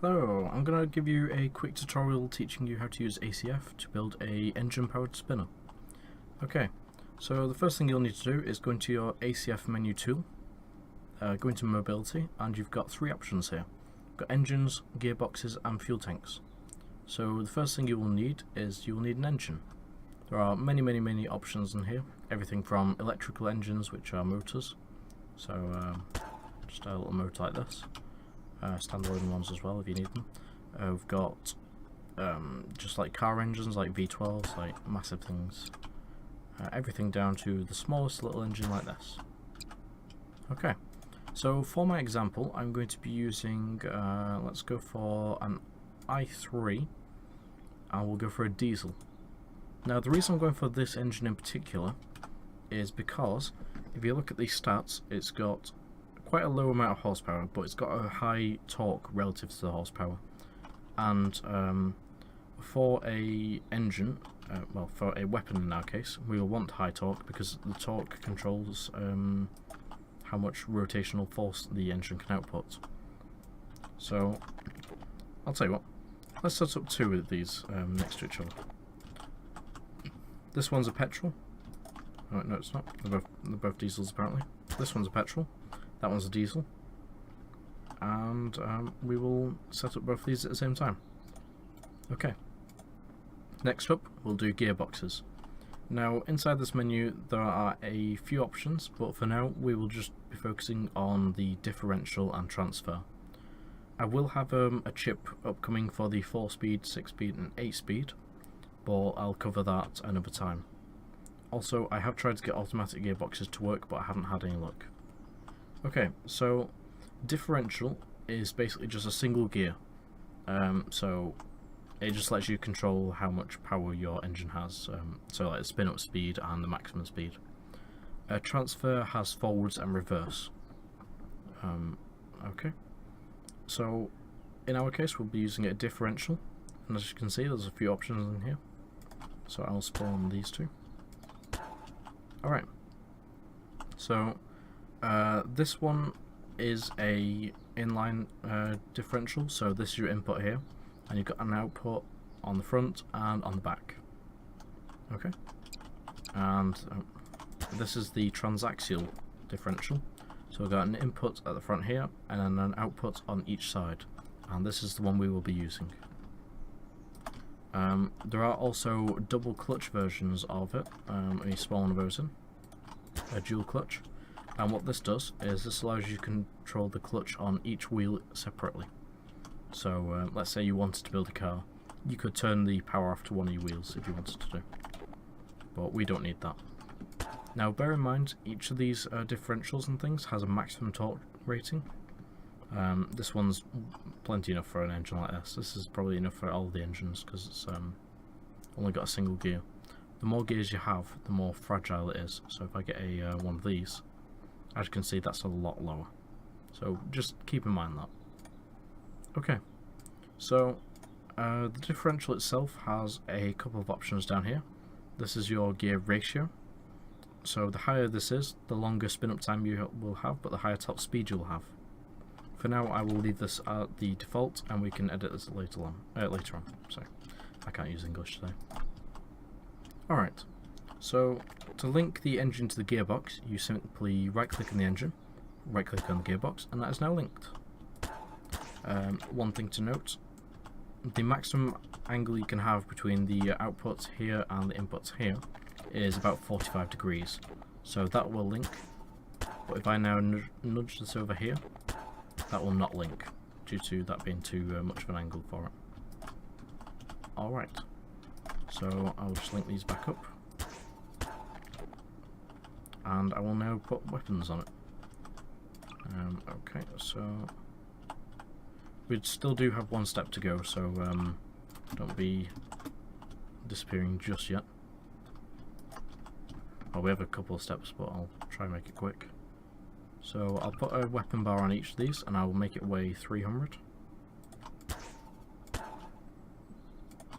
Hello, I'm going to give you a quick tutorial teaching you how to use ACF to build a engine powered spinner. Okay, so the first thing you'll need to do is go into your ACF menu tool, go into mobility, and you've got three options here. You've got engines, gearboxes and fuel tanks. So the first thing you will need is you will need an engine. There are many options in here, everything from electrical engines, which are motors, so just a little motor like this. Standalone ones as well if you need them. We've got just like car engines, like V12s, like massive things. Everything down to the smallest little engine like this. Okay, so for my example, I'm going to be using, let's go for an i3, and we'll go for a diesel. Now the reason I'm going for this engine in particular is because if you look at these stats, it's got quite a low amount of horsepower, but it's got a high torque relative to the horsepower. And for a engine, well, for a weapon in our case, we will want high torque because the torque controls how much rotational force the engine can output. So I'll tell you what, let's set up two of these next to each other. This one's a petrol. Oh, no, it's not. They're both diesels apparently. This one's a petrol. That one's a diesel, and we will set up both these at the same time. Okay. Next up, we'll do gearboxes. Now, inside this menu, there are a few options, but for now, we will just be focusing on the differential and transfer. I will have a chip upcoming for the 4-speed, 6-speed, and 8-speed, but I'll cover that another time. Also, I have tried to get automatic gearboxes to work, but I haven't had any luck. Okay, so differential is basically just a single gear, so it just lets you control how much power your engine has, so like the spin up speed and the maximum speed. Transfer has forwards and reverse. Okay, so in our case we'll be using a differential, and as you can see there's a few options in here, so I'll spawn these two. Alright, so this one is a inline differential, so this is your input here, and you've got an output on the front and on the back. Okay, and this is the transaxial differential, so we've got an input at the front here and then an output on each side, and this is the one we will be using. There are also double clutch versions of it, and you spawn one of those in, a dual clutch. And what this does is this allows you to control the clutch on each wheel separately. So let's say you wanted to build a car, you could turn the power off to one of your wheels if you wanted to do, but we don't need that. Now bear in mind, each of these differentials and things has a maximum torque rating. This one's plenty enough for an engine like this. This is probably enough for all the engines because it's only got a single gear. The more gears you have, the more fragile it is. So if I get a one of these, as you can see, that's a lot lower. So just keep in mind that. Okay, so the differential itself has a couple of options down here. This is your gear ratio. So the higher this is, the longer spin up time you will have, but the higher top speed you'll have. For now, I will leave this at the default, and we can edit this later on. Sorry, I can't use English today. Alright, so to link the engine to the gearbox, you simply right-click on the engine, right-click on the gearbox, and that is now linked. One thing to note, the maximum angle you can have between the outputs here and the inputs here is about 45 degrees. So that will link, but if I now nudge this over here, that will not link, due to that being too much of an angle for it. Alright, so I'll just link these back up, and I will now put weapons on it. Okay, so we still do have one step to go, so don't be disappearing just yet. Well, we have a couple of steps, but I'll try and make it quick. So I'll put a weapon bar on each of these, and I will make it weigh 300.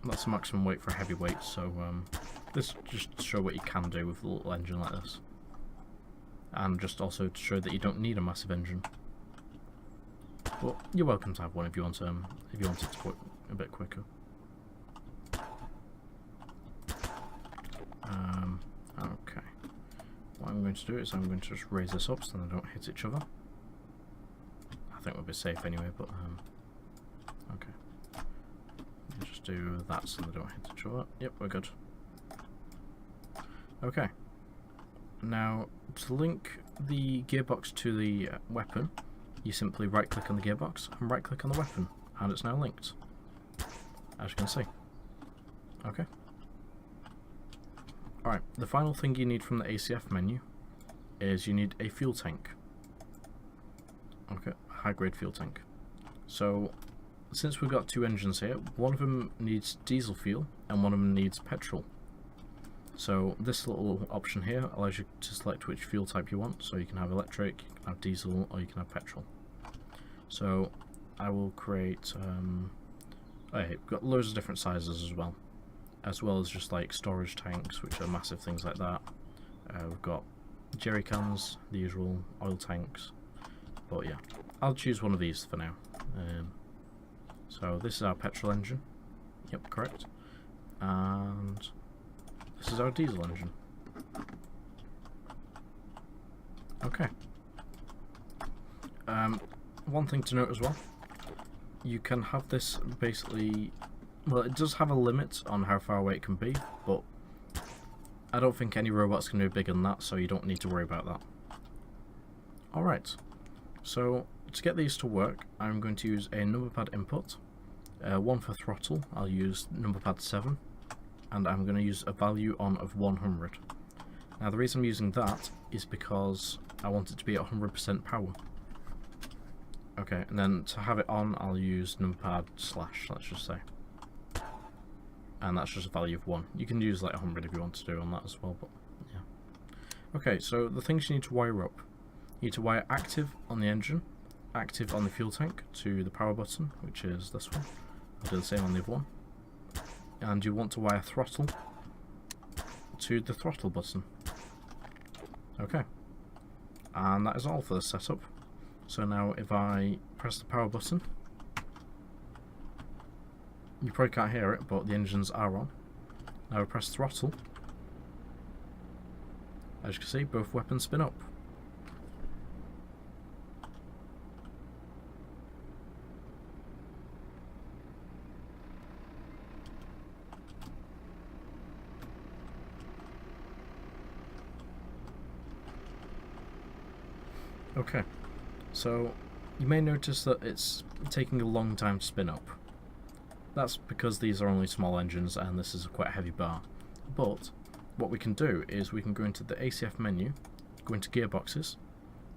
That's the maximum weight for a heavy weight, so this just to show what you can do with a little engine like this. And just also to show that you don't need a massive engine. But you're welcome to have one if you want if you want it to go a bit quicker. Okay. What I'm going to do is I'm going to just raise this up so they don't hit each other. I think we'll be safe anyway, but okay. Just do that so they don't hit each other. Yep, we're good. Okay. Now, to link the gearbox to the weapon, you simply right click on the gearbox and right click on the weapon, and it's now linked, as you can see. Okay. Alright, the final thing you need from the ACF menu is you need a fuel tank. Okay, high grade fuel tank. So, since we've got two engines here, one of them needs diesel fuel and one of them needs petrol. So this little option here allows you to select which fuel type you want, so you can have electric, you can have diesel, or you can have petrol. So I will create, we've got loads of different sizes as well as just like storage tanks, which are massive things like that. We've got jerry cans, the usual oil tanks, but yeah, I'll choose one of these for now. So this is our petrol engine, yep, correct, and this is our diesel engine. Okay. One thing to note as well, you can have this basically, well, it does have a limit on how far away it can be, but I don't think any robot's going to be bigger than that, so you don't need to worry about that. Alright, so to get these to work, I'm going to use a number pad input, one for throttle, I'll use number pad 7, and I'm going to use a value on of 100. Now the reason I'm using that is because I want it to be at 100% power. Okay, and then to have it on, I'll use numpad /, let's just say. And that's just a value of 1. You can use like 100 if you want to do on that as well, but yeah. Okay, so the things you need to wire up. You need to wire active on the engine, active on the fuel tank to the power button, which is this one. I'll do the same on the other one. And you want to wire throttle to the throttle button. Okay. And that is all for the setup. So now if I press the power button, you probably can't hear it, but the engines are on. Now I press throttle. As you can see, both weapons spin up. Okay, so you may notice that it's taking a long time to spin up. That's because these are only small engines and this is quite a heavy bar. But what we can do is we can go into the ACF menu, go into gearboxes,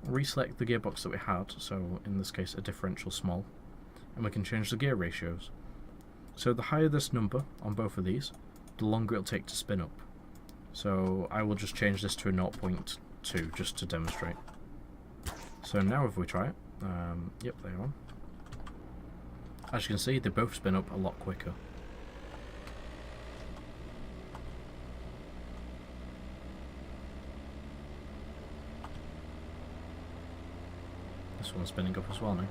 reselect the gearbox that we had, so in this case a differential small, and we can change the gear ratios. So the higher this number on both of these, the longer it'll take to spin up. So I will just change this to a 0.2 just to demonstrate. So now if we try it, yep, they're on. As you can see, they both spin up a lot quicker. This one's spinning up as well now.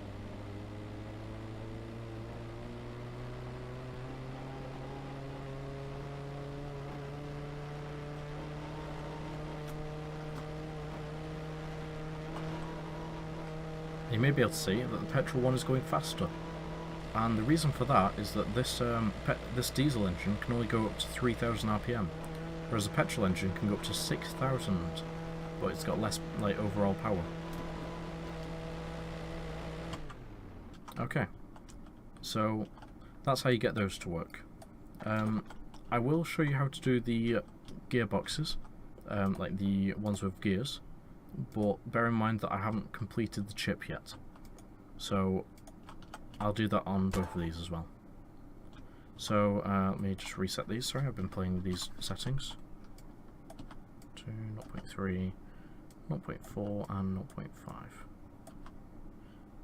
You may be able to see that the petrol one is going faster, and the reason for that is that this this diesel engine can only go up to 3,000 RPM, whereas the petrol engine can go up to 6,000, but it's got less like overall power. Okay, so that's how you get those to work. I will show you how to do the gearboxes, like the ones with gears. But bear in mind that I haven't completed the chip yet, so I'll do that on both of these as well. So let me just reset these. Sorry, I've been playing with these settings. To 0.3, 0.4 and 0.5.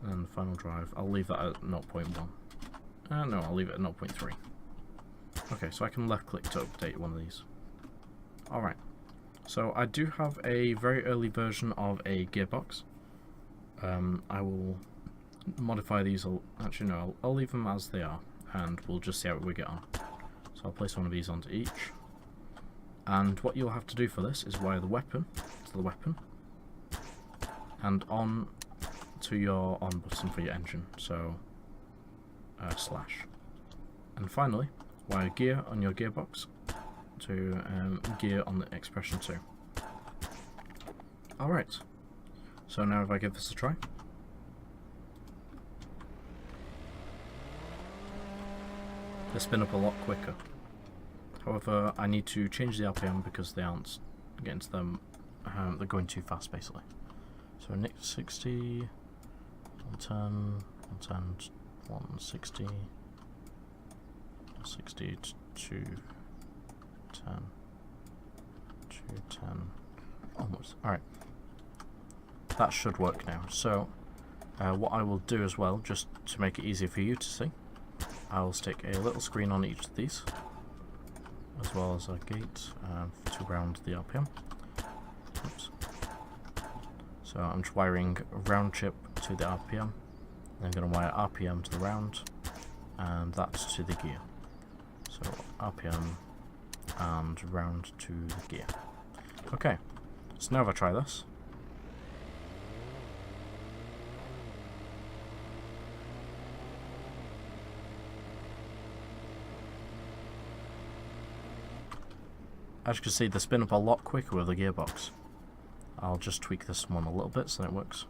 And the final drive, I'll leave that at 0.1. No, I'll leave it at 0.3. Okay, so I can left click to update one of these. Alright. So I do have a very early version of a gearbox. I will modify these. Actually, no, I'll leave them as they are, and we'll just see how we get on. So I'll place one of these onto each. And what you'll have to do for this is wire the weapon to the weapon, and on to your on button for your engine, so slash. And finally, wire gear on your gearbox to gear on the expression 2. Alright, so now if I give this a try. They spin up a lot quicker. However, I need to change the RPM because they aren't getting to them, they're going too fast basically. So Nick 60, 110, 110, 160, 60 to 210, 210, almost. Alright, that should work now. So what I will do as well, just to make it easier for you to see, I'll stick a little screen on each of these, as well as a gate to round the RPM. Oops. So I'm just wiring round chip to the RPM, then I'm going to wire RPM to the round, and that's to the gear. So RPM and round to the gear. Okay, so now if I try this. As you can see, they spin up a lot quicker with the gearbox. I'll just tweak this one a little bit so that it works.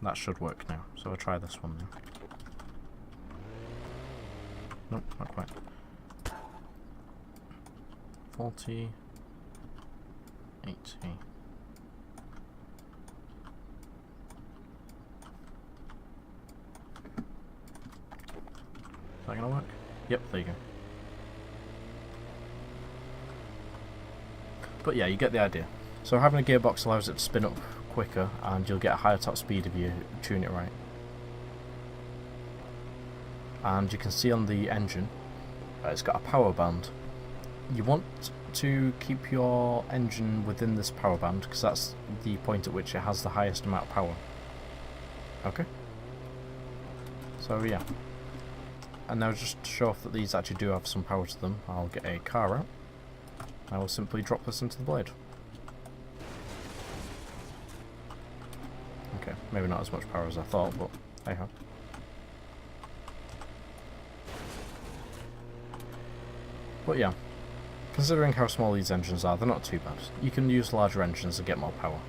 That should work now, so I'll try this one now. Nope, not quite. 40, 80. Is that gonna work? Yep, there you go. But yeah, you get the idea. So having a gearbox allows it to spin up quicker, and you'll get a higher top speed if you tune it right. And you can see on the engine, it's got a power band. You want to keep your engine within this power band, because that's the point at which it has the highest amount of power. Okay? So yeah. And now just to show off that these actually do have some power to them, I'll get a car out. I will simply drop this into the blade. Okay, maybe not as much power as I thought, but hey ho. But yeah, considering how small these engines are, they're not too bad. You can use larger engines to get more power.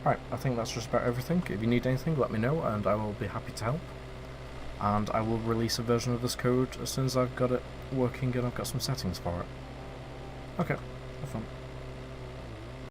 Right, I think that's just about everything. If you need anything, let me know, and I will be happy to help. And I will release a version of this code as soon as I've got it working and I've got some settings for it. Okay, have fun.